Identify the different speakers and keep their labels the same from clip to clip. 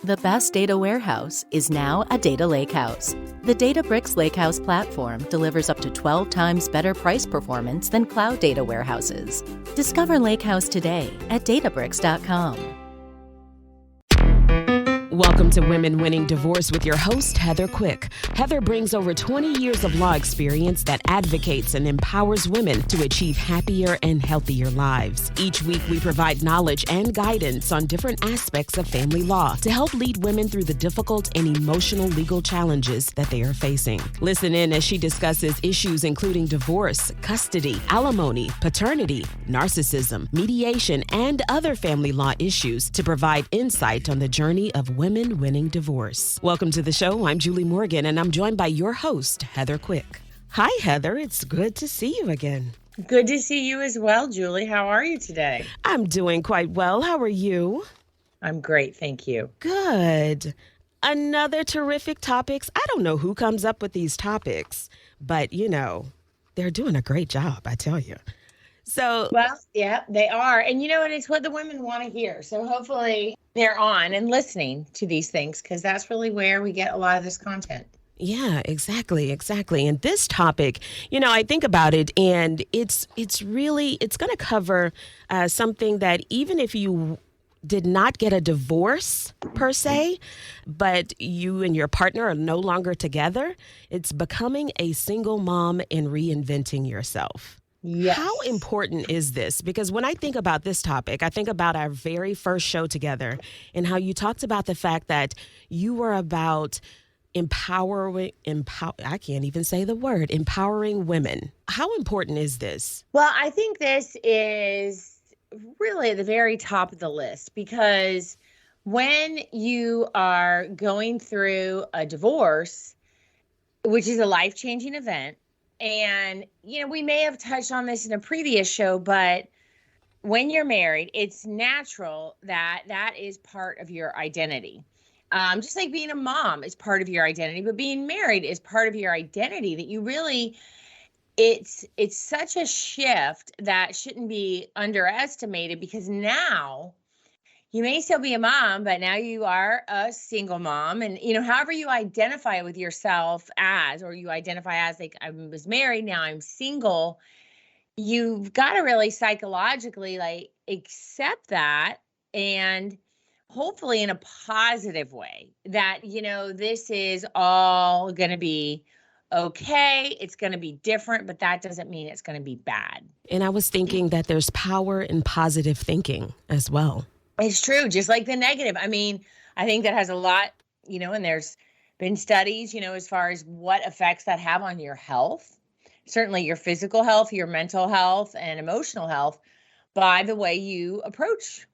Speaker 1: The best data warehouse is now a data lakehouse. The Databricks Lakehouse platform delivers up to 12 times better price performance than cloud data warehouses. Discover Lakehouse today at Databricks.com.
Speaker 2: Welcome to Women Winning Divorce with your host, Heather Quick. Heather brings over 20 years of law experience that advocates and empowers women to achieve happier and healthier lives. Each week, we provide knowledge and guidance on different aspects of family law to help lead women through the difficult and emotional legal challenges that they are facing. Listen in as she discusses issues including divorce, custody, alimony, paternity, narcissism, mediation, and other family law issues to provide insight on the journey of women winning divorce. Welcome to the show. I'm Julie Morgan, and I'm joined by your host, Heather Quick. Hi, Heather. It's good to see you again.
Speaker 3: Good to see you as well, Julie. How are you today?
Speaker 2: I'm doing quite well. How are you?
Speaker 3: I'm great, thank you.
Speaker 2: Good. Another terrific topics. I don't know who comes up with these topics, but they're doing a great job, I tell you.
Speaker 3: Well, yeah, they are. And it's what the women want to hear. So hopefully they're on and listening to these things, because that's really where we get a lot of this content.
Speaker 2: Yeah, exactly. And this topic, I think about it, and it's going to cover something that even if you did not get a divorce per se, but you and your partner are no longer together, it's becoming a single mom and reinventing yourself.
Speaker 3: Yes.
Speaker 2: How important is this? Because when I think about this topic, I think about our very first show together and how you talked about the fact that you were about empowering women. How important is this?
Speaker 3: Well, I think this is really at the very top of the list, because when you are going through a divorce, which is a life-changing event, and, we may have touched on this in a previous show, but when you're married, it's natural that that is part of your identity. Just like being a mom is part of your identity, but being married is part of your identity, that you really, it's such a shift that shouldn't be underestimated, because now you may still be a mom, but now you are a single mom. And, however you identify with yourself as, or you identify as, like, I was married, now I'm single, you've got to really psychologically accept that, and hopefully in a positive way, that, this is all going to be okay. It's going to be different, but that doesn't mean it's going to be bad.
Speaker 2: And I was thinking that there's power in positive thinking as well.
Speaker 3: It's true. Just like the negative. I mean, I think that has a lot, and there's been studies, as far as what effects that have on your health, certainly your physical health, your mental health, and emotional health, by the way you approach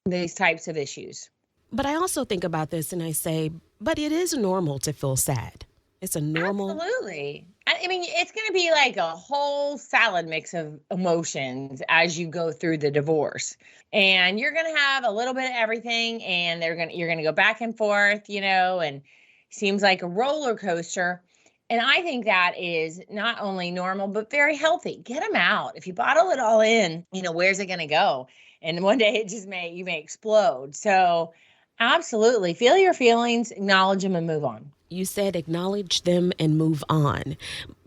Speaker 3: these types of issues.
Speaker 2: But I also think about this and I say, but it is normal to feel sad. It's a normal.
Speaker 3: Absolutely. I mean, it's going to be like a whole salad mix of emotions as you go through the divorce, and you're going to have a little bit of everything, and you're going to go back and forth, and seems like a roller coaster. And I think that is not only normal, but very healthy. Get them out. If you bottle it all in, where's it going to go? And one day you may explode. So absolutely feel your feelings, acknowledge them, and move on.
Speaker 2: You said acknowledge them and move on,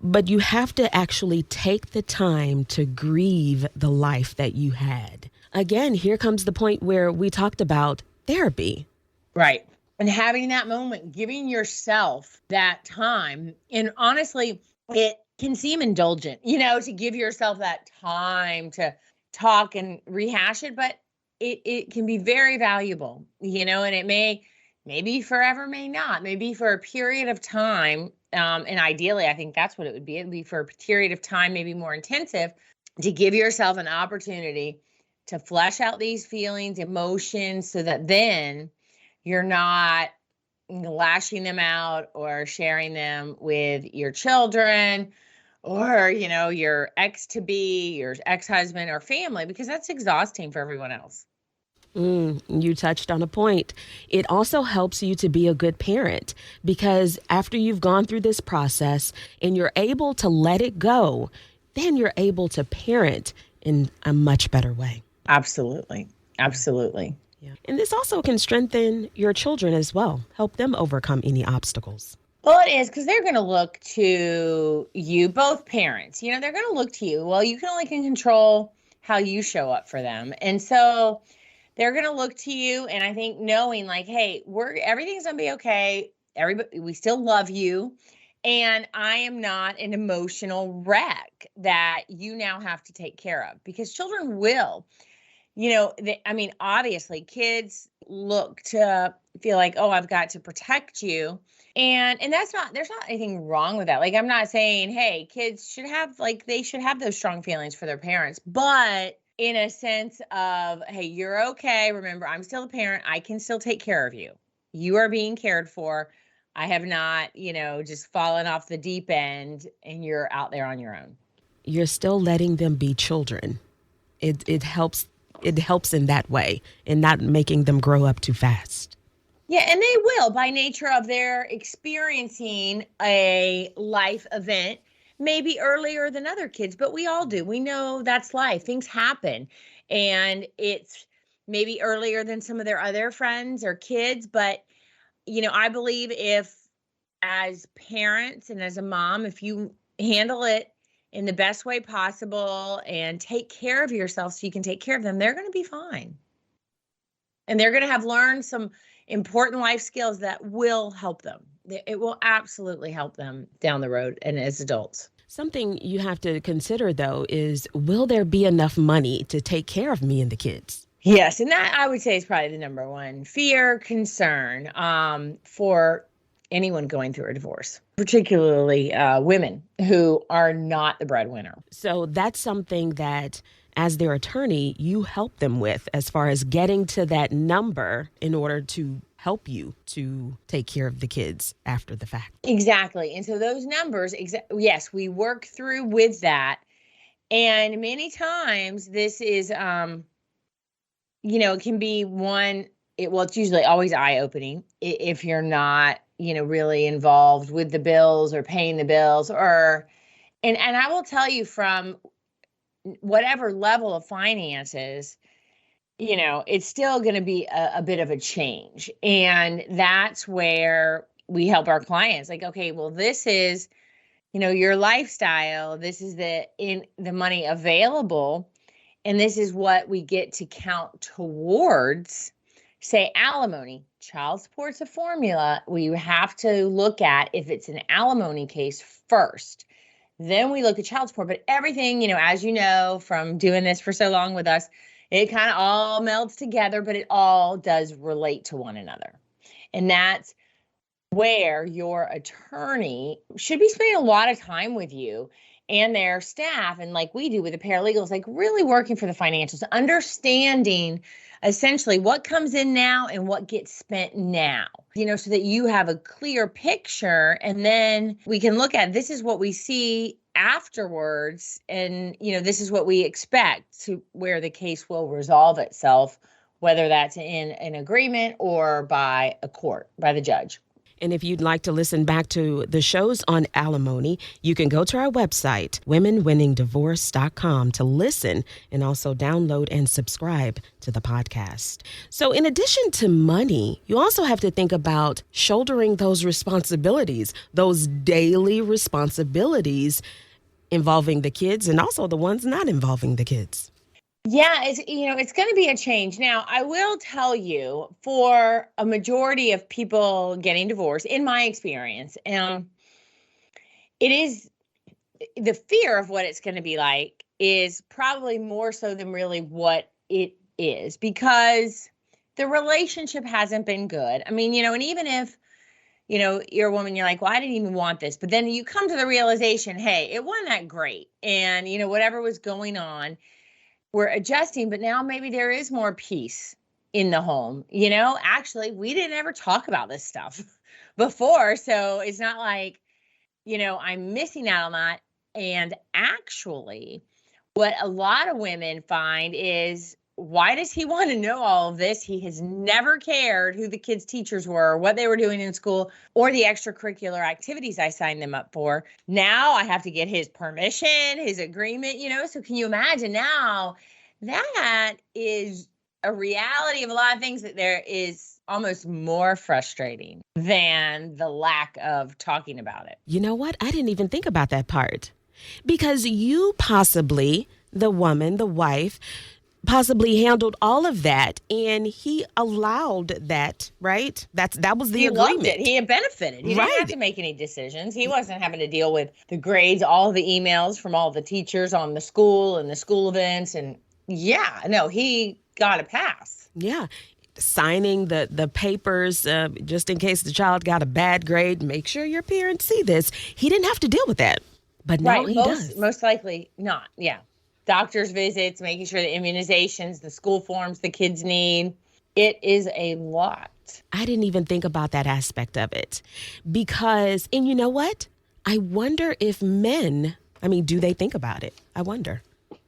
Speaker 2: but you have to actually take the time to grieve the life that you had. Again, here comes the point where we talked about therapy.
Speaker 3: Right. And having that moment, giving yourself that time. And honestly, it can seem indulgent, to give yourself that time to talk and rehash it, but it can be very valuable, and it may be forever, may not, maybe for a period of time. And ideally, I think that's what it would be. It'd be for a period of time, maybe more intensive, to give yourself an opportunity to flesh out these feelings, emotions, so that then you're not lashing them out or sharing them with your children or, your ex-to-be, your ex-husband or family, because that's exhausting for everyone else.
Speaker 2: You touched on a point. It also helps you to be a good parent, because after you've gone through this process and you're able to let it go, then you're able to parent in a much better way.
Speaker 3: Absolutely. Absolutely.
Speaker 2: Yeah. And this also can strengthen your children as well, help them overcome any obstacles.
Speaker 3: Well, it is because they're going to look to you, both parents. They're going to look to you. Well, you can control how you show up for them. And so they're going to look to you. And I think knowing like, hey, everything's going to be okay. We still love you. And I am not an emotional wreck that you now have to take care of, because children will. Obviously kids look to feel like, oh, I've got to protect you. And there's not anything wrong with that. Like, I'm not saying, hey, kids should have those strong feelings for their parents, but in a sense of, hey, you're okay. Remember, I'm still a parent. I can still take care of you. You are being cared for. I have not, just fallen off the deep end and you're out there on your own.
Speaker 2: You're still letting them be children. It helps in that way, and not making them grow up too fast.
Speaker 3: Yeah, and they will, by nature of their experiencing a life event, maybe earlier than other kids, but we all do. We know that's life. Things happen, and it's maybe earlier than some of their other friends or kids. But, I believe if, as parents and as a mom, if you handle it in the best way possible and take care of yourself so you can take care of them, they're going to be fine. And they're going to have learned some important life skills that will help them. It will absolutely help them down the road and as adults.
Speaker 2: Something you have to consider, though, is will there be enough money to take care of me and the kids?
Speaker 3: Yes. And that, I would say, is probably the number one fear, concern for anyone going through a divorce, particularly women who are not the breadwinner.
Speaker 2: So that's something that, as their attorney, you help them with as far as getting to that number in order to help you to take care of the kids after the fact.
Speaker 3: Exactly. And so those numbers, yes, we work through with that. And many times this is, it can be it's usually always eye-opening if you're not, really involved with the bills or paying the bills and I will tell you, from whatever level of finances, it's still going to be a bit of a change. And that's where we help our clients. Like, okay, well, this is, your lifestyle. This is the money available. And this is what we get to count towards, say, alimony. Child support's a formula. We have to look at if it's an alimony case first. Then we look at child support. But everything, as you know from doing this for so long with us, it kind of all melds together, but it all does relate to one another. And that's where your attorney should be spending a lot of time with you and their staff. And like we do with the paralegals, like really working for the financials, understanding essentially what comes in now and what gets spent now, so that you have a clear picture. And then we can look at, this is what we see afterwards. And, this is what we expect to where the case will resolve itself, whether that's in an agreement or by a court, by the judge.
Speaker 2: And if you'd like to listen back to the shows on alimony, you can go to our website, womenwinningdivorce.com, to listen and also download and subscribe to the podcast. So in addition to money, you also have to think about shouldering those responsibilities, those daily responsibilities involving the kids and also the ones not involving the kids.
Speaker 3: Yeah, it's going to be a change. Now, I will tell you, for a majority of people getting divorced, in my experience, it is the fear of what it's going to be like is probably more so than really what it is, because the relationship hasn't been good. I mean, and even if, you're a woman, you're like, well, I didn't even want this. But then you come to the realization, hey, it wasn't that great. And, whatever was going on, we're adjusting, but now maybe there is more peace in the home. Actually, we didn't ever talk about this stuff before. So it's not like, I'm missing out on that. And actually, what a lot of women find is, why does he want to know all of this? He has never cared who the kids' teachers were, what they were doing in school, or the extracurricular activities I signed them up for. Now I have to get his permission, his agreement, So can you imagine now? That is a reality of a lot of things that there is almost more frustrating than the lack of talking about it.
Speaker 2: You know what? I didn't even think about that part. Because you possibly, the woman, the wife, possibly handled all of that, and he allowed that, right? That was the agreement.
Speaker 3: Loved it. He had benefited. He didn't have to make any decisions. He wasn't having to deal with the grades, all the emails from all the teachers on the school and the school events. And yeah, no, he got a pass.
Speaker 2: Yeah. Signing the papers just in case the child got a bad grade. Make sure your parents see this. He didn't have to deal with that. But now he does.
Speaker 3: Most likely not. Yeah. Doctor's visits, making sure the immunizations, the school forms the kids need. It is a lot.
Speaker 2: I didn't even think about that aspect of it because, and you know what? I wonder if men, do they think about it? I wonder.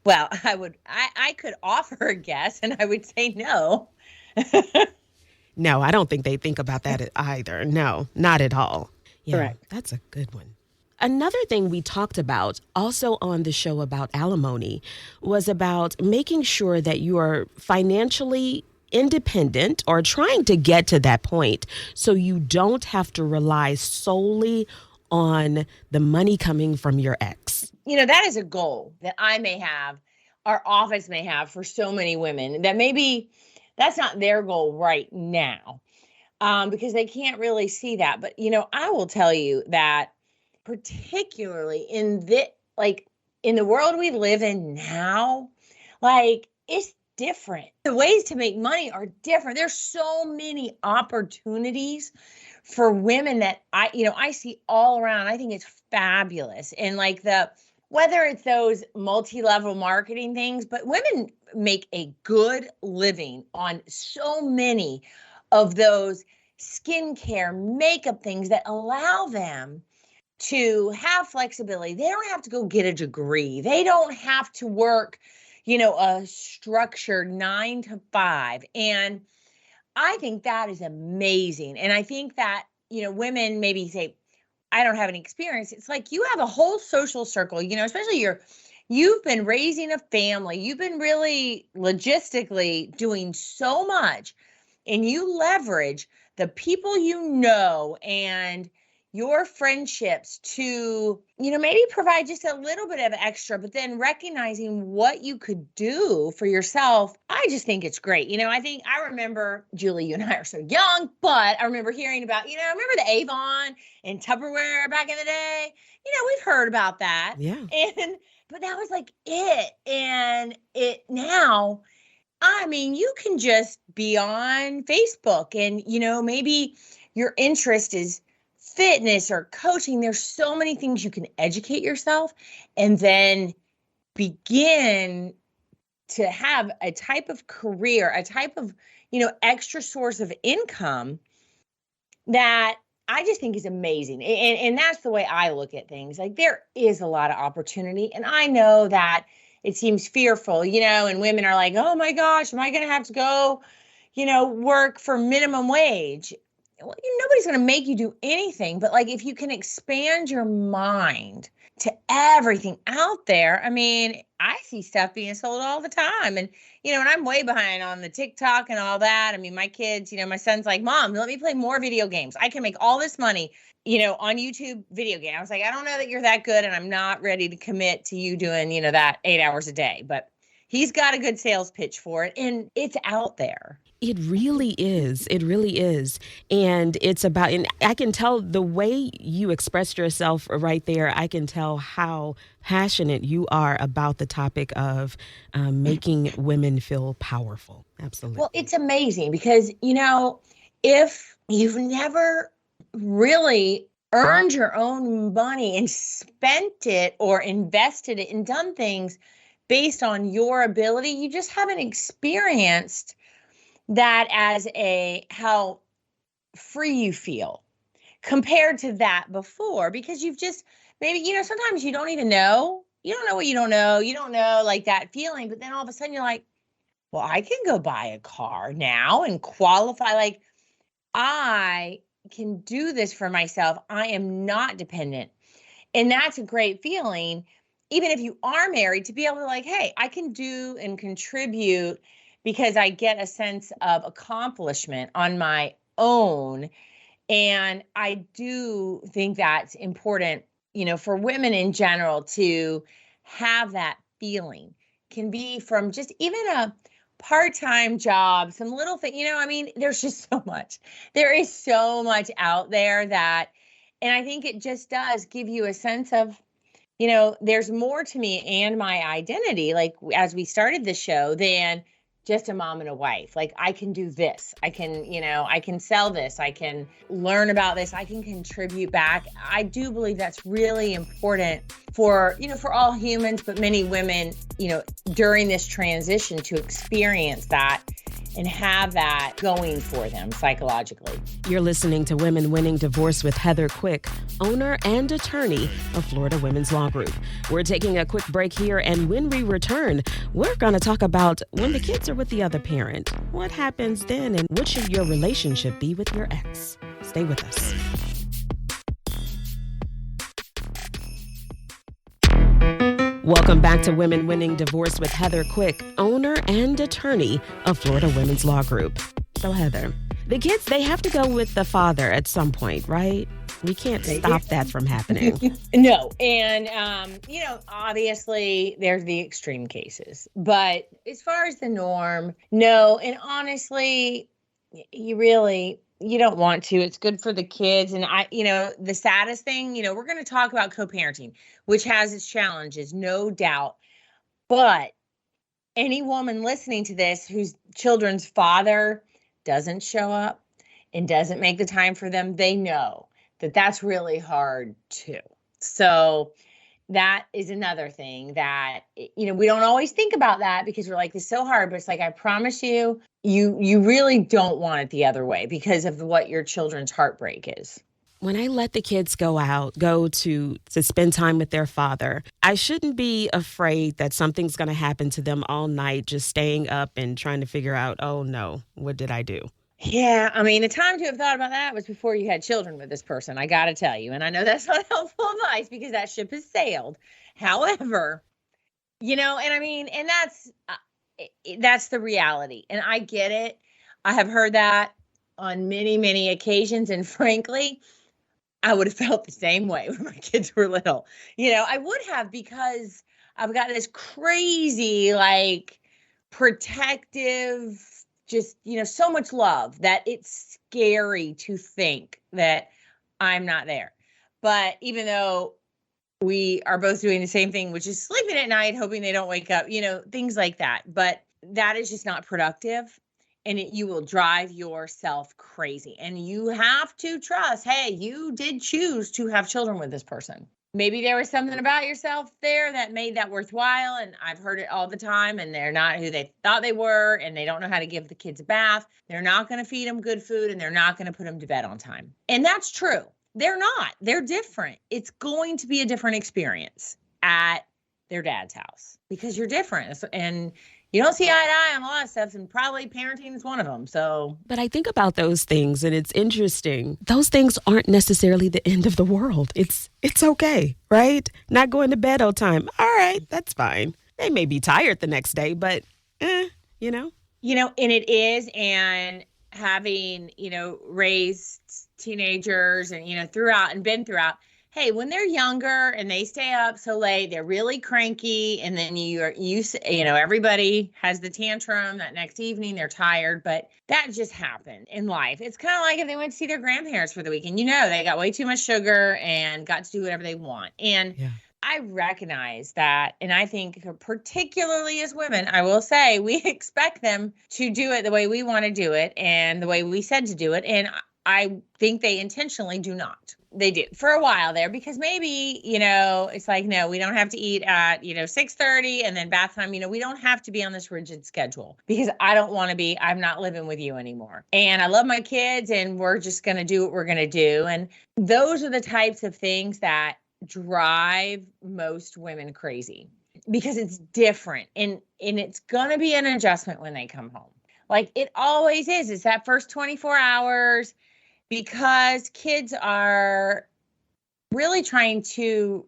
Speaker 3: Well, I could offer a guess and I would say no.
Speaker 2: No, I don't think they think about that either. No, not at all. Yeah,
Speaker 3: correct.
Speaker 2: That's a good one. Another thing we talked about also on the show about alimony was about making sure that you are financially independent or trying to get to that point so you don't have to rely solely on the money coming from your ex.
Speaker 3: That is a goal that I may have, our office may have for so many women that maybe that's not their goal right now because they can't really see that. But, I will tell you that particularly in the world we live in now, it's different. The ways to make money are different. There's so many opportunities for women that I see all around. I think it's fabulous. And whether it's those multi-level marketing things, but women make a good living on so many of those skincare, makeup things that allow them to have flexibility. They don't have to go get a degree. They don't have to work, a structured 9 to 5. And I think that is amazing. And I think that, women maybe say, I don't have any experience. It's like you have a whole social circle, especially you've been raising a family. You've been really logistically doing so much, and you leverage the people and your friendships to, maybe provide just a little bit of extra, but then recognizing what you could do for yourself. I just think it's great. I remember, Julie, you and I are so young, but I remember hearing about, remember the Avon and Tupperware back in the day? We've heard about that.
Speaker 2: Yeah.
Speaker 3: But that was it. And it now, you can just be on Facebook and, maybe your interest is fitness or coaching. There's so many things you can educate yourself and then begin to have a type of career, a type of, extra source of income that I just think is amazing. And that's the way I look at things. There is a lot of opportunity. And I know that it seems fearful, and women are like, oh my gosh, am I going to have to go, work for minimum wage? Well, nobody's going to make you do anything, but if you can expand your mind to everything out there, I see stuff being sold all the time. And, and I'm way behind on the TikTok and all that. My kids, my son's like, Mom, let me play more video games. I can make all this money, on YouTube video game. I was like, I don't know that you're that good and I'm not ready to commit to you doing, that 8 hours a day, but he's got a good sales pitch for it and it's out there.
Speaker 2: It really is. It really is. And it's about, and I can tell the way you expressed yourself right there, I can tell how passionate you are about the topic of making women feel powerful. Absolutely.
Speaker 3: Well, it's amazing because, if you've never really earned your own money and spent it or invested it and done things based on your ability, you just haven't experienced that as how free you feel compared to that before, because you've just maybe, sometimes you don't even know, what you don't know. You don't know that feeling, but then all of a sudden you're like, well, I can go buy a car now and qualify. I can do this for myself. I am not dependent. And that's a great feeling. Even if you are married, to be able to hey, I can do and contribute because I get a sense of accomplishment on my own. And I do think that's important, for women in general to have that feeling. Can be from just even a part-time job, some little thing, there's just so much. There is so much out there and I think it just does give you a sense of, there's more to me and my identity, like as we started the show, than just a mom and a wife. Like I can do this. I can sell this. I can learn about this. I can contribute back. I do believe that's really important for all humans, but many women, during this transition to experience that and have that going for them psychologically.
Speaker 2: You're listening to Women Winning Divorce with Heather Quick, owner and attorney of Florida Women's Law Group. We're taking a quick break here, and when we return, we're going to talk about when the kids are with the other parent. What happens then, and what should your relationship be with your ex? Stay with us. Welcome back to Women Winning Divorce with Heather Quick, owner and attorney of Florida Women's Law Group. So Heather, the kids, they have to go with the father at some point, right? We can't stop that from happening.
Speaker 3: No. And, obviously there's the extreme cases, but as far as the norm, no. And honestly, you don't want to. It's good for the kids. And the saddest thing, we're going to talk about co-parenting, which has its challenges, no doubt. But any woman listening to this whose children's father doesn't show up and doesn't make the time for them, they know that that's really hard too. So that is another thing that, we don't always think about that because we're like, it's so hard, but it's like, I promise you, you really don't want it the other way because of what your children's heartbreak is.
Speaker 2: When I let the kids go to spend time with their father, I shouldn't be afraid that something's going to happen to them all night, just staying up and trying to figure out, oh no, what did I do?
Speaker 3: Yeah, the time to have thought about that was before you had children with this person, I got to tell you. And I know that's not helpful advice because that ship has sailed. However, and that's the reality. And I get it. I have heard that on many, many occasions. And frankly, I would have felt the same way when my kids were little. I would have, because I've got this crazy, protective, just, so much love that it's scary to think that I'm not there. But even though we are both doing the same thing, which is sleeping at night, hoping they don't wake up, things like that. But that is just not productive. And you will drive yourself crazy. And you have to trust, hey, you did choose to have children with this person. Maybe there was something about yourself there that made that worthwhile. And I've heard it all the time. And they're not who they thought they were. And they don't know how to give the kids a bath. They're not going to feed them good food. And they're not going to put them to bed on time. And that's true. They're not. They're different. It's going to be a different experience at their dad's house because you're different. And you don't see eye to eye on a lot of stuff, and probably parenting is one of them. So,
Speaker 2: but I think about those things, and it's interesting. Those things aren't necessarily the end of the world. It's okay, right? Not going to bed on time. All right, that's fine. They may be tired the next day, but and
Speaker 3: it is. And having, raised teenagers and, throughout and been throughout. Hey, when they're younger and they stay up so late, they're really cranky. And then everybody has the tantrum that next evening, they're tired, but that just happened in life. It's kind of like if they went to see their grandparents for the weekend, they got way too much sugar and got to do whatever they want. And I recognize that. And I think particularly as women, I will say we expect them to do it the way we want to do it and the way we said to do it. And I think they intentionally do not. They do for a while there because maybe, it's like, no, we don't have to eat at, 6:30 and then bath time. We don't have to be on this rigid schedule because I'm not living with you anymore. And I love my kids and we're just going to do what we're going to do. And those are the types of things that drive most women crazy because it's different. And it's going to be an adjustment when they come home. Like it always is. It's that first 24 hours. Because kids are really trying to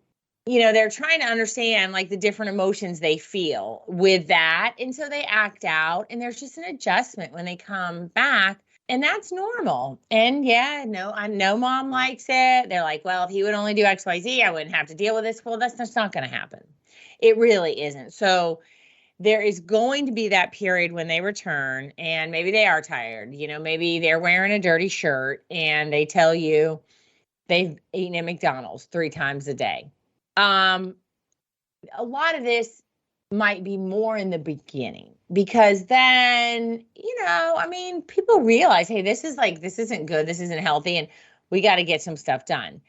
Speaker 3: they're trying to understand like the different emotions they feel with that. And so they act out, and there's just an adjustment when they come back. And that's normal. And yeah, no, I know mom likes it. They're like, well, if he would only do XYZ, I wouldn't have to deal with this. Well, that's just not going to happen. It really isn't. So there is going to be that period when they return and maybe they are tired. Maybe they're wearing a dirty shirt and they tell you they've eaten at McDonald's 3 times a day. A lot of this might be more in the beginning, because then, people realize, hey, this isn't good. This isn't healthy. And we got to get some stuff done.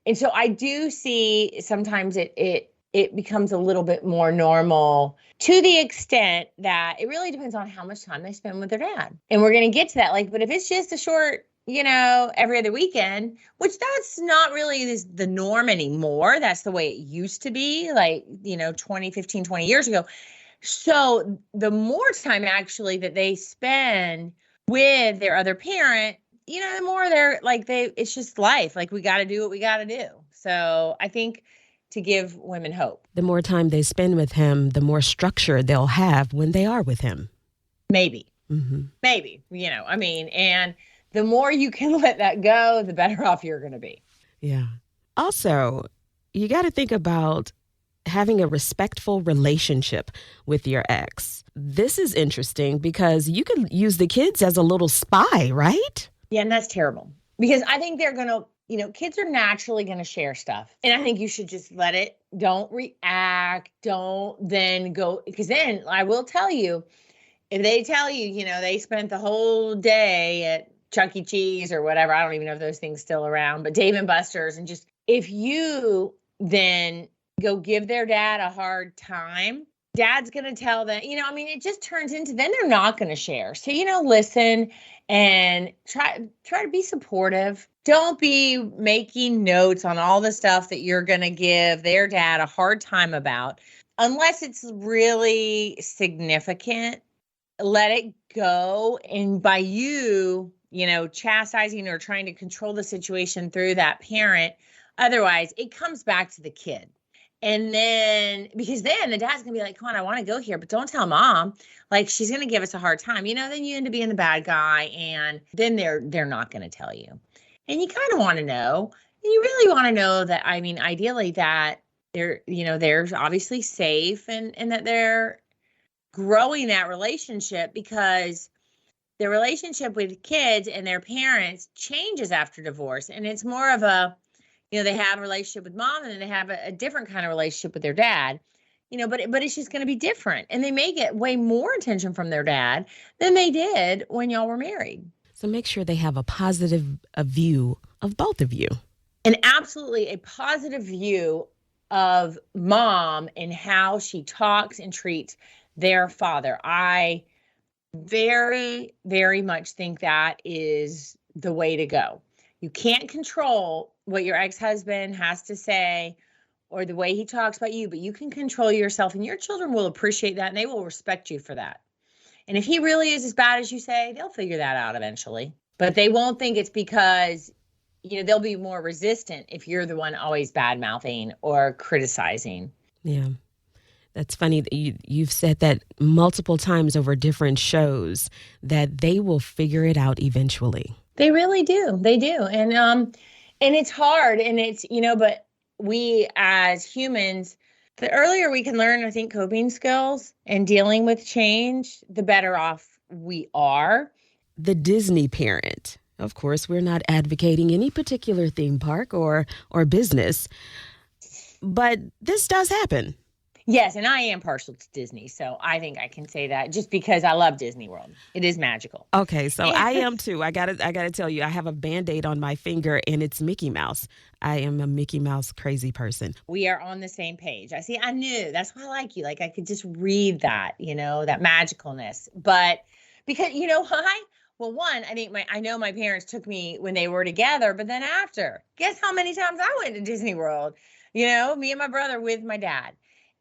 Speaker 3: And so I do see sometimes it becomes a little bit more normal, to the extent that it really depends on how much time they spend with their dad. And we're going to get to that. But if it's just a short, every other weekend, which that's not really the norm anymore. That's the way it used to be, 20 years ago. So the more time actually that they spend with their other parent, the more they're it's just life. We got to do what we got to do. So I think to give women hope.
Speaker 2: The more time they spend with him, the more structure they'll have when they are with him.
Speaker 3: Maybe. Mm-hmm. Maybe, and the more you can let that go, the better off you're going to be.
Speaker 2: Yeah. Also, you got to think about having a respectful relationship with your ex. This is interesting because you could use the kids as a little spy, right?
Speaker 3: Yeah, and that's terrible, because I think they're going to, kids are naturally going to share stuff. And I think you should just let it. Don't react. Don't then go. Because then I will tell you, if they tell you, they spent the whole day at Chuck E. Cheese or whatever, I don't even know if those things still around, but Dave and Buster's, and just, if you then go give their dad a hard time, dad's going to tell them, it just turns into, then they're not going to share. So, listen and try to be supportive. Don't be making notes on all the stuff that you're going to give their dad a hard time about. Unless it's really significant, let it go. And by you, chastising or trying to control the situation through that parent, otherwise it comes back to the kid. And then, because then the dad's going to be like, come on, I want to go here, but don't tell mom. She's going to give us a hard time. Then you end up being the bad guy, and then they're not going to tell you. And you kind of want to know, and you really want to know that, ideally that they're obviously safe and that they're growing that relationship, because the relationship with kids and their parents changes after divorce. And it's more of a, they have a relationship with mom, and then they have a different kind of relationship with their dad, but it's just going to be different. And they may get way more attention from their dad than they did when y'all were married.
Speaker 2: So make sure they have a positive view of both of you.
Speaker 3: And absolutely a positive view of mom and how she talks and treats their father. I very, very much think that is the way to go. You can't control what your ex-husband has to say or the way he talks about you, but you can control yourself, and your children will appreciate that, and they will respect you for that. And if he really is as bad as you say, they'll figure that out eventually. But they won't think it's because, they'll be more resistant if you're the one always bad-mouthing or criticizing.
Speaker 2: Yeah. That's funny that you've said that multiple times over different shows, that they will figure it out eventually.
Speaker 3: They really do. They do. And it's hard, and it's, but we as humans, the earlier we can learn, I think, coping skills and dealing with change, the better off we are.
Speaker 2: The Disney parent. Of course, we're not advocating any particular theme park or business, but this does happen.
Speaker 3: Yes, and I am partial to Disney, so I think I can say that just because I love Disney World. It is magical.
Speaker 2: Okay, so I am too. I gotta tell you, I have a Band-Aid on my finger, and it's Mickey Mouse. I am a Mickey Mouse crazy person.
Speaker 3: We are on the same page. I knew. That's why I like you. I could just read that, that magicalness. But because, why? Well, one, I know my parents took me when they were together, but then after, guess how many times I went to Disney World? Me and my brother with my dad.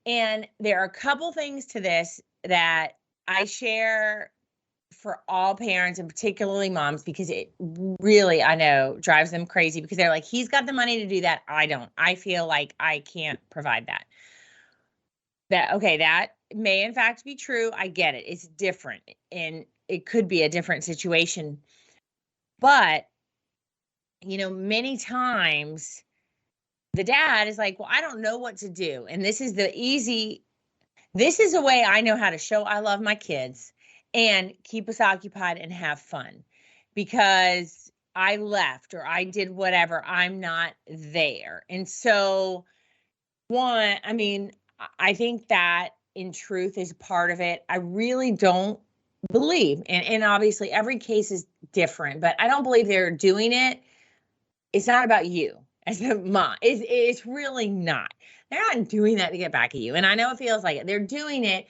Speaker 3: And there are a couple things to this that I share for all parents and particularly moms, because it really, I know, drives them crazy because they're like, he's got the money to do that. I don't. I feel like I can't provide that. That may in fact be true. I get it. It's different and it could be a different situation. But, many times the dad is like, well, I don't know what to do. And this is a way I know how to show I love my kids and keep us occupied and have fun, because I left or I did whatever. I'm not there. And so I think that in truth is part of it. I really don't believe, and obviously every case is different, but I don't believe they're doing it. It's not about you as the mom. It's really not. They're not doing that to get back at you. And I know it feels like it. They're doing it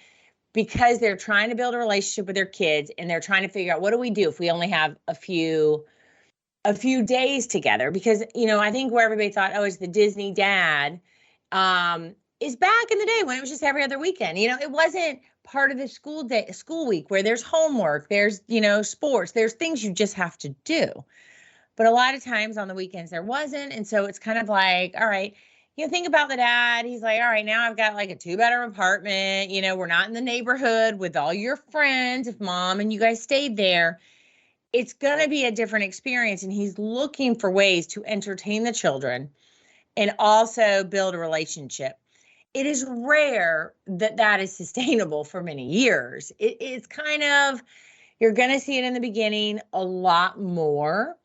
Speaker 3: because they're trying to build a relationship with their kids, and they're trying to figure out, what do we do if we only have a few days together? Because, I think where everybody thought, oh, it's the Disney dad, is back in the day when it was just every other weekend. It wasn't part of the school week where there's homework, there's, sports, there's things you just have to do. But a lot of times on the weekends there wasn't. And so it's kind of like, all right, think about the dad. He's like, all right, now I've got like a 2-bedroom apartment. We're not in the neighborhood with all your friends. If mom and you guys stayed there, it's going to be a different experience. And he's looking for ways to entertain the children and also build a relationship. It is rare that is sustainable for many years. It's kind of, you're going to see it in the beginning a lot more.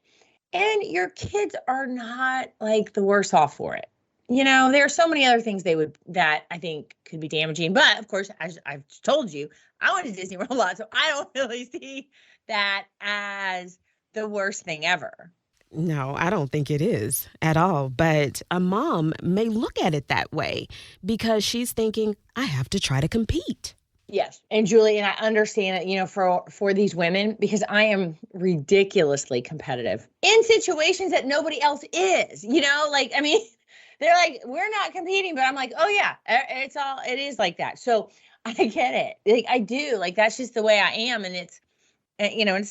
Speaker 3: And your kids are not like the worse off for it. There are so many other things that I think could be damaging. But of course, as I've told you, I went to Disney World a lot, so I don't really see that as the worst thing ever.
Speaker 2: No, I don't think it is at all. But a mom may look at it that way because she's thinking, I have to try to compete.
Speaker 3: Yes. And Julie, and I understand that, for these women, because I am ridiculously competitive in situations that nobody else is, they're like, we're not competing, but I'm like, oh yeah, it is like that. So I get it. Like I do, like, that's just the way I am. And it's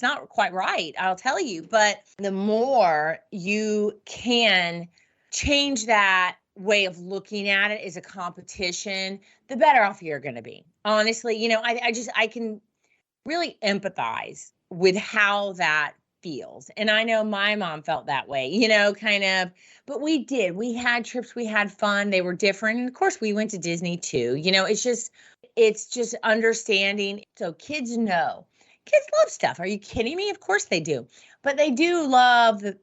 Speaker 3: not quite right, I'll tell you, but the more you can change that way of looking at it as a competition, the better off you're going to be. Honestly, I can really empathize with how that feels. And I know my mom felt that way, kind of, but we had trips, we had fun. They were different. And of course we went to Disney too. It's just understanding. So kids love stuff. Are you kidding me? Of course they do. But they do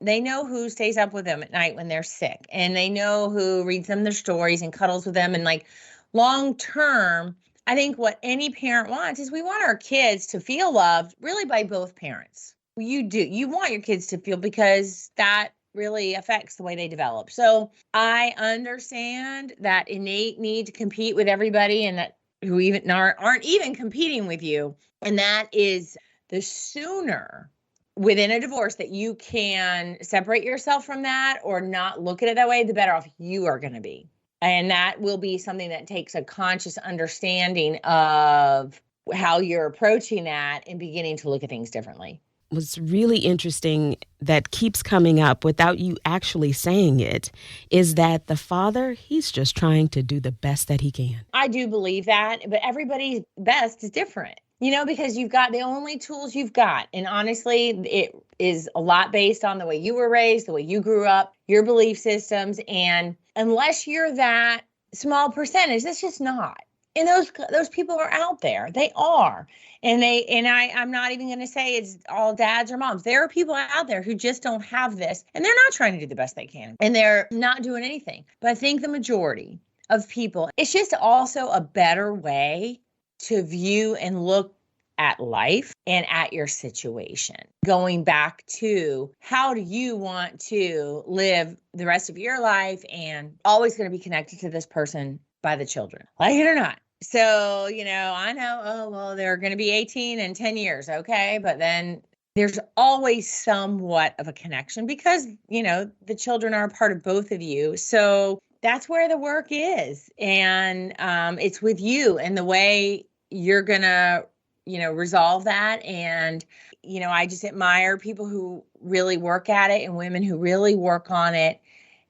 Speaker 3: they know who stays up with them at night when they're sick, and they know who reads them their stories and cuddles with them. And like long term, I think what any parent wants is we want our kids to feel loved really by both parents. You do. You want your kids to feel, because that really affects the way they develop. So I understand that innate need to compete with everybody, and that who even aren't even competing with you. And that is, the sooner within a divorce that you can separate yourself from that or not look at it that way, the better off you are going to be. And that will be something that takes a conscious understanding of how you're approaching that and beginning to look at things differently.
Speaker 2: What's really interesting that keeps coming up without you actually saying it is that the father, he's just trying to do the best that he can.
Speaker 3: I do believe that, but everybody's best is different, because you've got the only tools you've got. And honestly, it is a lot based on the way you were raised, the way you grew up, your belief systems. And unless you're that small percentage, that's just not. And those people are out there. They are. And I'm not even going to say it's all dads or moms. There are people out there who just don't have this, and they're not trying to do the best they can, and they're not doing anything. But I think the majority of people, it's just also a better way to view and look at life and at your situation. Going back to, how do you want to live the rest of your life, and always going to be connected to this person by the children, like it or not. So, I know, oh, well, they're going to be 18 in 10 years. Okay. But then there's always somewhat of a connection because, the children are a part of both of you. So that's where the work is. And it's with you and the way you're going to resolve that. And, I just admire people who really work at it and women who really work on it.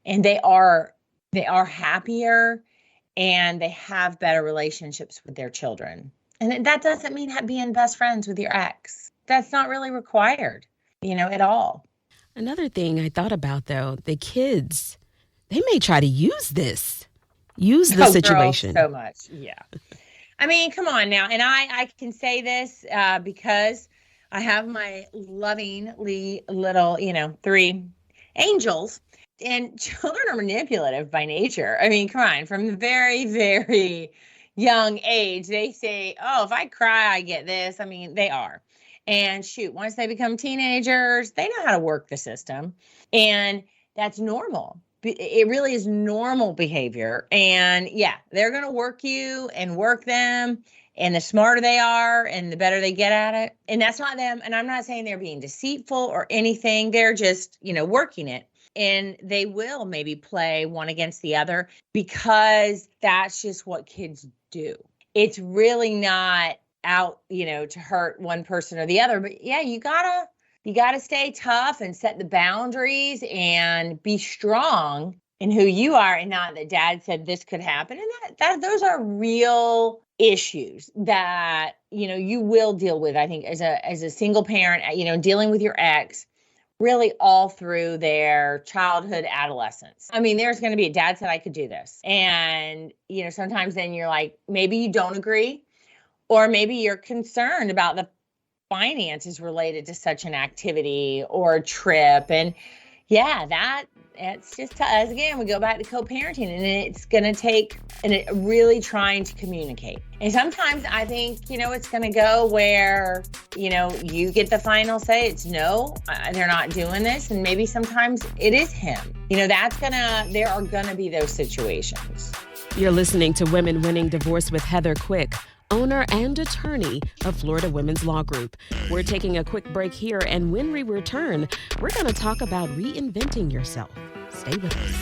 Speaker 3: And they are happier and they have better relationships with their children. And that doesn't mean being best friends with your ex. That's not really required, at all.
Speaker 2: Another thing I thought about, though, the kids, they may try to use the situation.
Speaker 3: Girl, so much. Yeah. I mean, come on now. And I can say this because I have my lovingly little, 3 angels. And children are manipulative by nature. I mean, come on, from the very, very young age, they say, oh, if I cry, I get this. I mean, they are. And shoot, once they become teenagers, they know how to work the system. And that's normal. It really is normal behavior. And yeah, they're going to work you and work them. And the smarter they are and the better they get at it. And that's not them. And I'm not saying they're being deceitful or anything. They're just, working it. And they will maybe play one against the other because that's just what kids do. It's really not out, to hurt one person or the other. But yeah, you gotta stay tough and set the boundaries and be strong in who you are, and not that dad said this could happen. And that those are real issues that, you will deal with, I think, as a single parent, dealing with your ex really all through their childhood, adolescence. I mean, there's going to be dad said I could do this. And, sometimes then you're like, maybe you don't agree, or maybe you're concerned about the finances related to such an activity or trip. And yeah, it's just to us, again, we go back to co-parenting, and it's going to take really trying to communicate. And sometimes I think, it's going to go where, you get the final say. It's no, they're not doing this. And maybe sometimes it is him. There are going to be those situations.
Speaker 2: You're listening to Women Winning Divorce with Heather Quick, owner and attorney of Florida Women's Law Group. We're taking a quick break here, and when we return, we're going to talk about reinventing yourself. Stay with us.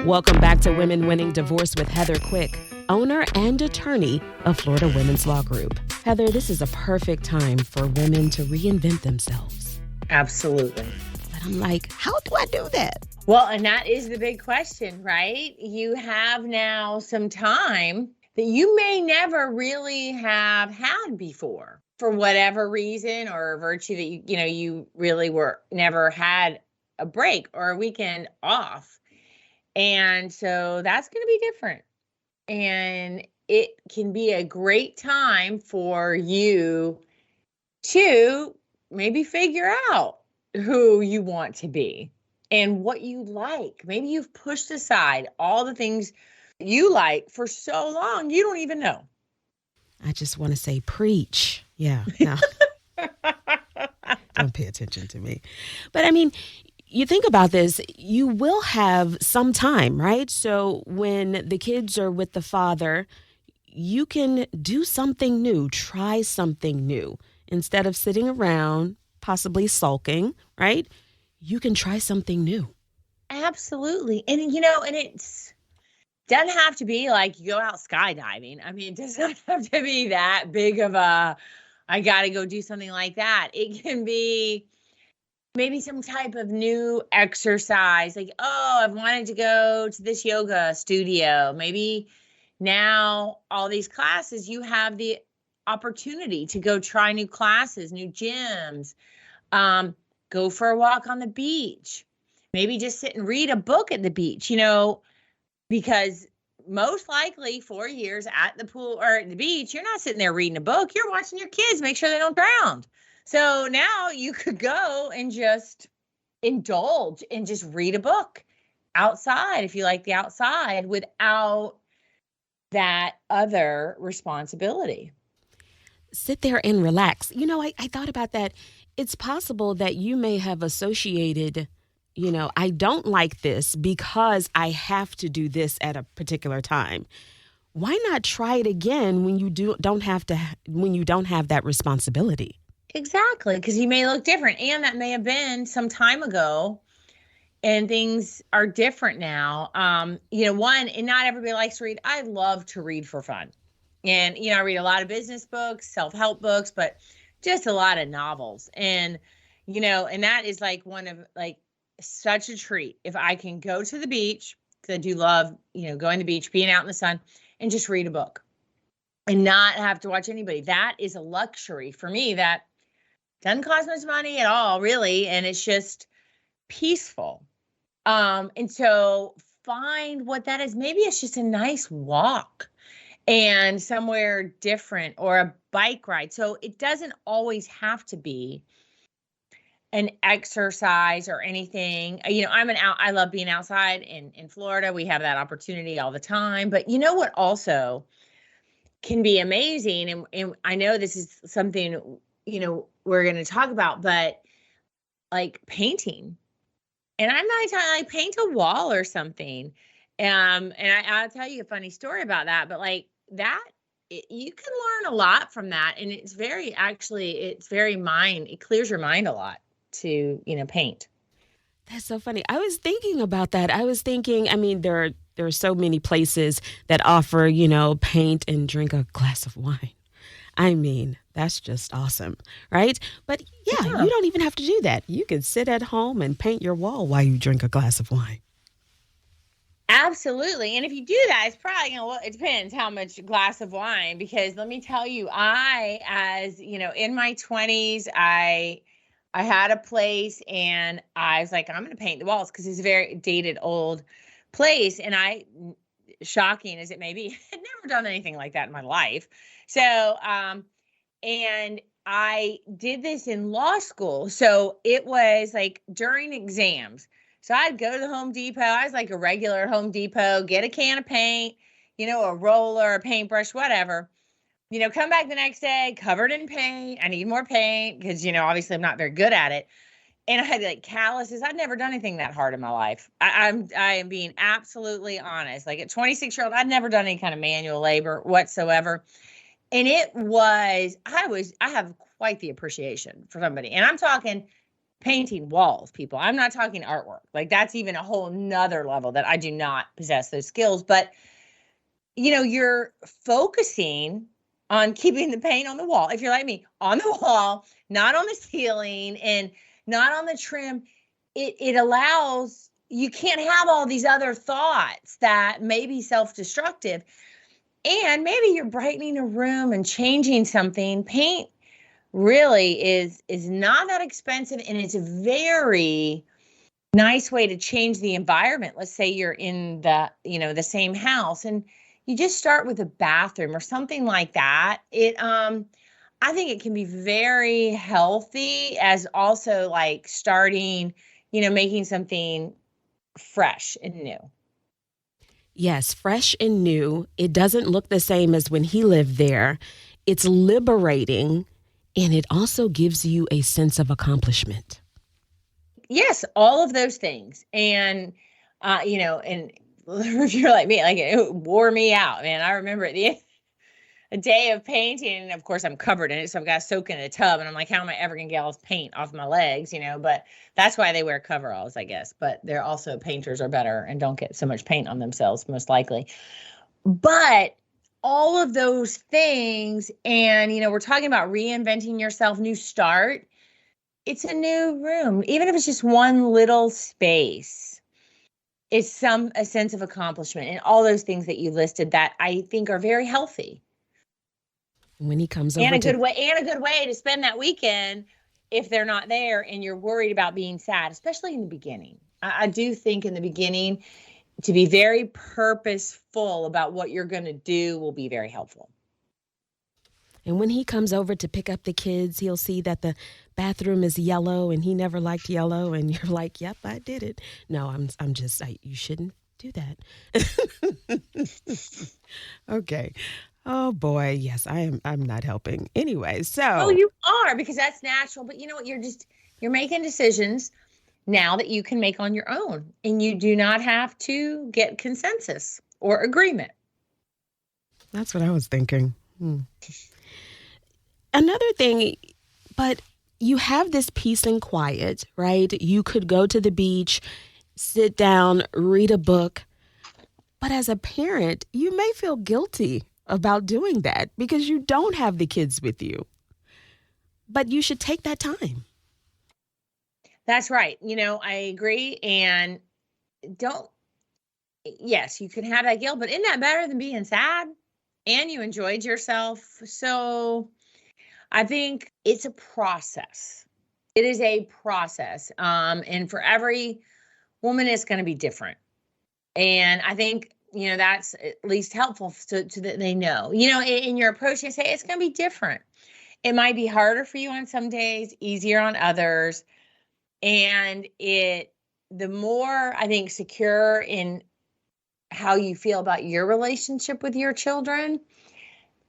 Speaker 2: Welcome back to Women Winning Divorce with Heather Quick, owner and attorney of Florida Women's Law Group. Heather, this is a perfect time for women to reinvent themselves.
Speaker 3: Absolutely.
Speaker 2: But I'm like, how do I do that?
Speaker 3: Well, and that is the big question, right? You have now some time that you may never really have had before for whatever reason or virtue that you really never had a break or a weekend off. And so that's going to be different. And it can be a great time for you to maybe figure out who you want to be and what you like. Maybe you've pushed aside all the things you like for so long, you don't even know.
Speaker 2: I just want to say preach. Yeah. No. Don't pay attention to me. But I mean, you think about this, you will have some time, right? So when the kids are with the father, you can do something new, try something new. Instead of sitting around, possibly sulking, right? You can try something new.
Speaker 3: Absolutely. And, and it's doesn't have to be like you go out skydiving. I mean, it does not have to be that big of I got to go do something like that. It can be maybe some type of new exercise. Like, oh, I've wanted to go to this yoga studio. Maybe now all these classes, you have the opportunity to go try new classes, new gyms, go for a walk on the beach, maybe just sit and read a book at the beach, because most likely 4 years at the pool or at the beach, you're not sitting there reading a book. You're watching your kids make sure they don't drown. So now you could go and just indulge and just read a book outside if you like the outside without that other responsibility.
Speaker 2: Sit there and relax. I thought about that. It's possible that you may have associated, I don't like this because I have to do this at a particular time. Why not try it again when you don't have that responsibility?
Speaker 3: Exactly, because you may look different, and that may have been some time ago, and things are different now. One, and not everybody likes to read. I love to read for fun. And, I read a lot of business books, self-help books, but just a lot of novels. And, and that is like one of like such a treat. If I can go to the beach, because I do love, going to the beach, being out in the sun and just read a book and not have to watch anybody. That is a luxury for me that doesn't cost much money at all, really. And it's just peaceful. And so find what that is. Maybe it's just a nice walk and somewhere different, or a bike ride. So it doesn't always have to be an exercise or anything. I love being outside in Florida. We have that opportunity all the time. But you know what also can be amazing? And I know this is something, we're going to talk about, but like painting. And I'm not talking like paint a wall or something. And I'll tell you a funny story about that. But like that, you can learn a lot from that. And it clears your mind a lot to, paint.
Speaker 2: That's so funny. I was thinking about that. I was thinking, there are so many places that offer, paint and drink a glass of wine. That's just awesome, right? But yeah, you don't even have to do that. You can sit at home and paint your wall while you drink a glass of wine.
Speaker 3: Absolutely. And if you do that, it's probably it depends how much glass of wine, because let me tell you, in my 20s, I had a place and I was like, I'm going to paint the walls, because it's a very dated old place. And shocking as it may be, had never done anything like that in my life. So, and I did this in law school. So it was like during exams. So I'd go to the Home Depot. I was like a regular Home Depot, get a can of paint, a roller, a paintbrush, whatever. Come back the next day covered in paint. I need more paint because, obviously I'm not very good at it. And I had like calluses. I'd never done anything that hard in my life. I am being absolutely honest. Like at 26-year-old, I'd never done any kind of manual labor whatsoever. And I have quite the appreciation for somebody. And I'm talking painting walls, people. I'm not talking artwork. Like that's even a whole nother level that I do not possess those skills. But, you're focusing on keeping the paint on the wall. If you're like me, on the wall, not on the ceiling and not on the trim, it allows, you can't have all these other thoughts that may be self-destructive. And maybe you're brightening a room and changing something. Paint really is not that expensive, and it's a very nice way to change the environment. Let's say you're in the same house and you just start with a bathroom or something like that. I think it can be very healthy as also like starting, making something fresh and new.
Speaker 2: Yes, fresh and new. It doesn't look the same as when he lived there. It's liberating, and it also gives you a sense of accomplishment.
Speaker 3: Yes, all of those things. And, and if you're like me, like it wore me out, man. I remember at the end, a day of painting, and of course I'm covered in it, so I've got to soak in a tub, and I'm like, how am I ever gonna get all this paint off my legs, but that's why they wear coveralls, I guess. But they're also, painters are better and don't get so much paint on themselves, most likely. But all of those things, and we're talking about reinventing yourself, new start. It's a new room, even if it's just one little space. It's a sense of accomplishment, and all those things that you listed that I think are very healthy.
Speaker 2: When he comes over,
Speaker 3: and a good way to spend that weekend if they're not there and you're worried about being sad, especially in the beginning. I do think in the beginning to be very purposeful about what you're going to do will be very helpful.
Speaker 2: And when he comes over to pick up the kids, he'll see that the bathroom is yellow and he never liked yellow. And you're like, yep, I did it. No, you shouldn't do that. Okay. Oh boy. Yes, I'm not helping. Anyway, so.
Speaker 3: Oh, you are, because that's natural. But you know what? You're making decisions now that you can make on your own, and you do not have to get consensus or agreement.
Speaker 2: That's what I was thinking. Another thing, but you have this peace and quiet, right? You could go to the beach sit down, read a book. But as a parent, you may feel guilty about doing that because you don't have the kids with you. But you should take that time.
Speaker 3: That's right. I agree. And don't, yes, you can have that guilt, but isn't that better than being sad and you enjoyed yourself? So I think it's a process. It is a process. And for every woman, it's going to be different. And I think, that's at least helpful to that they know, in your approach, you say it's going to be different. It might be harder for you on some days, easier on others. And the more I think secure in how you feel about your relationship with your children,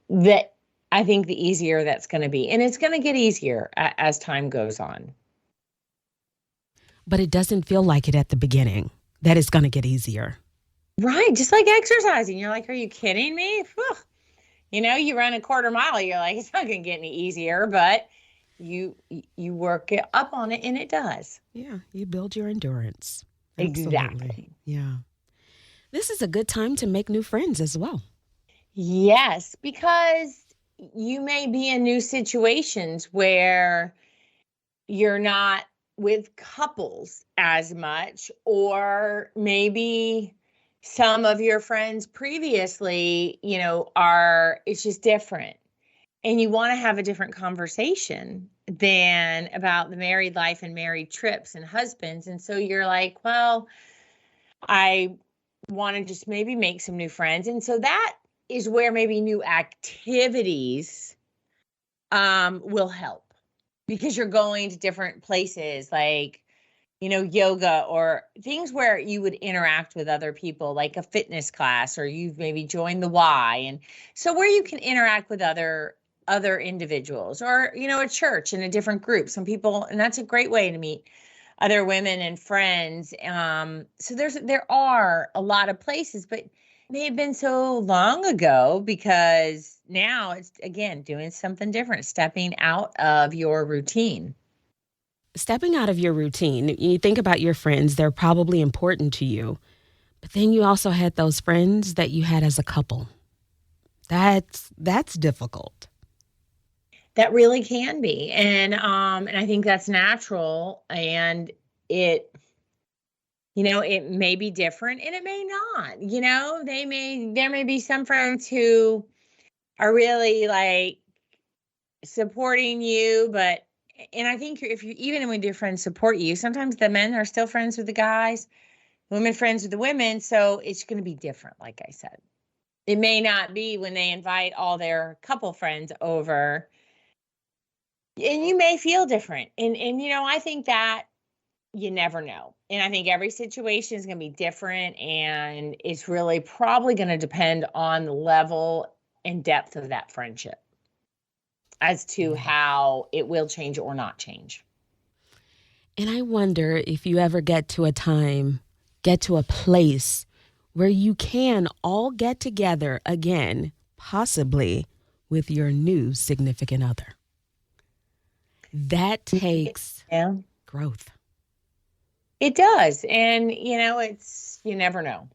Speaker 3: that I think the easier that's going to be. And it's going to get easier as time goes on.
Speaker 2: But it doesn't feel like it at the beginning, that it's going to get easier.
Speaker 3: Right. Just like exercising. You're like, are you kidding me? Whew. You run a quarter mile, you're like, it's not going to get any easier, but you work it up on it and it does.
Speaker 2: Yeah. You build your endurance.
Speaker 3: Exactly.
Speaker 2: Absolutely. Yeah. This is a good time to make new friends as well.
Speaker 3: Yes, because you may be in new situations where you're not with couples as much, or maybe some of your friends previously, it's just different. And you want to have a different conversation than about the married life and married trips and husbands. And so you're like, well, I want to just maybe make some new friends. And so that is where maybe new activities will help, because you're going to different places like, yoga or things where you would interact with other people, like a fitness class, or you've maybe joined the Y. And so where you can interact with other individuals, or, a church in a different group, some people, and that's a great way to meet other women and friends. So there are a lot of places, but it may have been so long ago, because now it's, again, doing something different, stepping out of your routine.
Speaker 2: Stepping out of your routine, you think about your friends, they're probably important to you. But then you also had those friends that you had as a couple. That's difficult.
Speaker 3: That really can be. And I think that's natural. And it may be different and it may not. There may be some friends who are really like supporting you, and I think even when your friends support you, sometimes the men are still friends with the guys, women friends with the women. So it's going to be different. Like I said, it may not be when they invite all their couple friends over, and you may feel different. And I think that you never know. And I think every situation is going to be different, and it's really probably going to depend on the level and depth of that friendship as to how it will change or not change.
Speaker 2: And I wonder if you ever get to a place where you can all get together again, possibly with your new significant other. That takes growth.
Speaker 3: It does. And, you never know.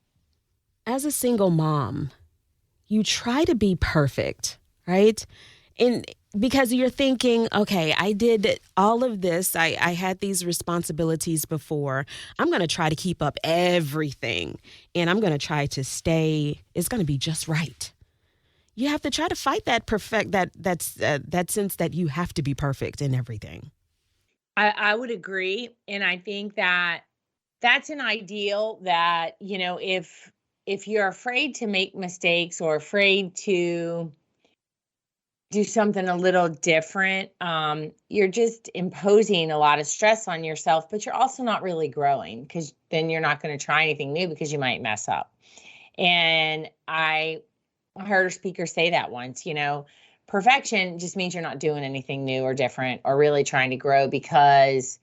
Speaker 2: As a single mom, you try to be perfect, right? And because you're thinking, okay, I did all of this. I had these responsibilities before. I'm going to try to keep up everything, and I'm going to try to stay. It's going to be just right. You have to try to fight that that sense that you have to be perfect in everything.
Speaker 3: I would agree. And I think that that's an ideal that, if you're afraid to make mistakes or afraid to do something a little different, you're just imposing a lot of stress on yourself, but you're also not really growing, because then you're not going to try anything new because you might mess up. And I heard a speaker say that once, perfection just means you're not doing anything new or different or really trying to grow, because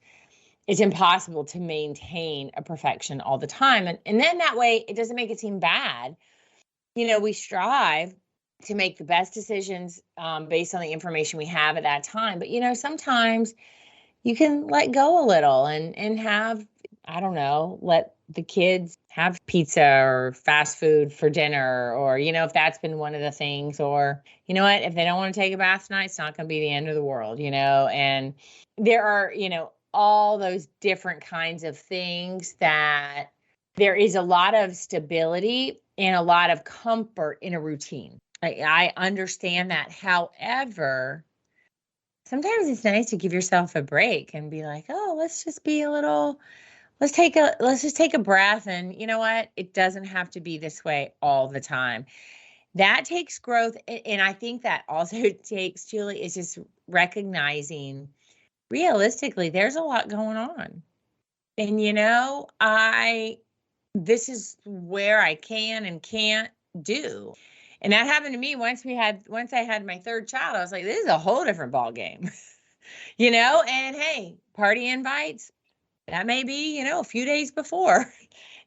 Speaker 3: it's impossible to maintain a perfection all the time. And then that way it doesn't make it seem bad. We strive to make the best decisions based on the information we have at that time. But, sometimes you can let go a little and have, I don't know, let the kids have pizza or fast food for dinner, or, if that's been one of the things, or, you know what, if they don't want to take a bath tonight, it's not going to be the end of the world, and there are, all those different kinds of things that there is a lot of stability and a lot of comfort in a routine. I understand that. However, sometimes it's nice to give yourself a break and be like, oh, let's just take a breath. And you know what? It doesn't have to be this way all the time. That takes growth. And I think that also takes, Julie, is just recognizing realistically, there's a lot going on. And, this is where I can and can't do. And that happened to me once I had my third child. I was like, this is a whole different ball game, and hey, party invites, that may be, a few days before,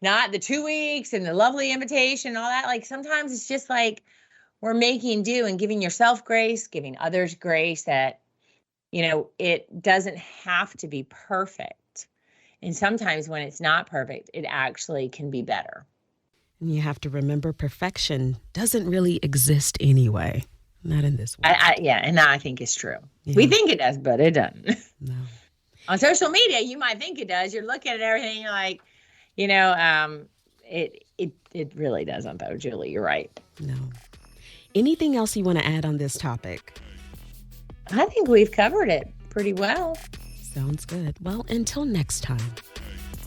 Speaker 3: not the 2 weeks and the lovely invitation and all that. Like sometimes it's just like we're making do and giving yourself grace, giving others grace that, it doesn't have to be perfect. And sometimes when it's not perfect, it actually can be better.
Speaker 2: And you have to remember perfection doesn't really exist anyway. Not in this way.
Speaker 3: And that I think is true. Yeah. We think it does, but it doesn't.
Speaker 2: No.
Speaker 3: On social media, you might think it does. You're looking at everything, you're like, it really doesn't though, Julie. You're right.
Speaker 2: No. Anything else you want to add on this topic?
Speaker 3: I think we've covered it pretty well.
Speaker 2: Sounds good. Well, until next time.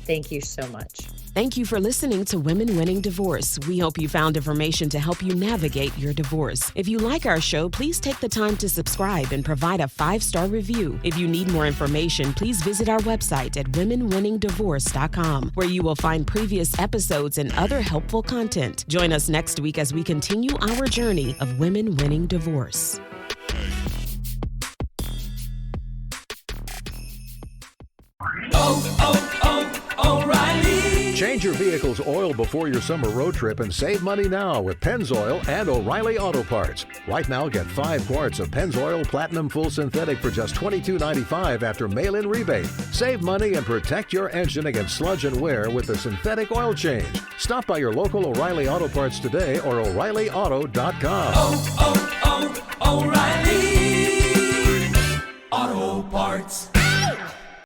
Speaker 3: Thank you so much.
Speaker 2: Thank you for listening to Women Winning Divorce. We hope you found information to help you navigate your divorce. If you like our show, please take the time to subscribe and provide a 5-star review. If you need more information, please visit our website at womenwinningdivorce.com, where you will find previous episodes and other helpful content. Join us next week as we continue our journey of women winning divorce.
Speaker 4: O'Reilly. Change your vehicle's oil before your summer road trip and save money now with Pennzoil and O'Reilly Auto Parts. Right now, get 5 quarts of Pennzoil Platinum Full Synthetic for just $22.95 after mail-in rebate. Save money and protect your engine against sludge and wear with the synthetic oil change. Stop by your local O'Reilly Auto Parts today or O'ReillyAuto.com.
Speaker 5: O'Reilly.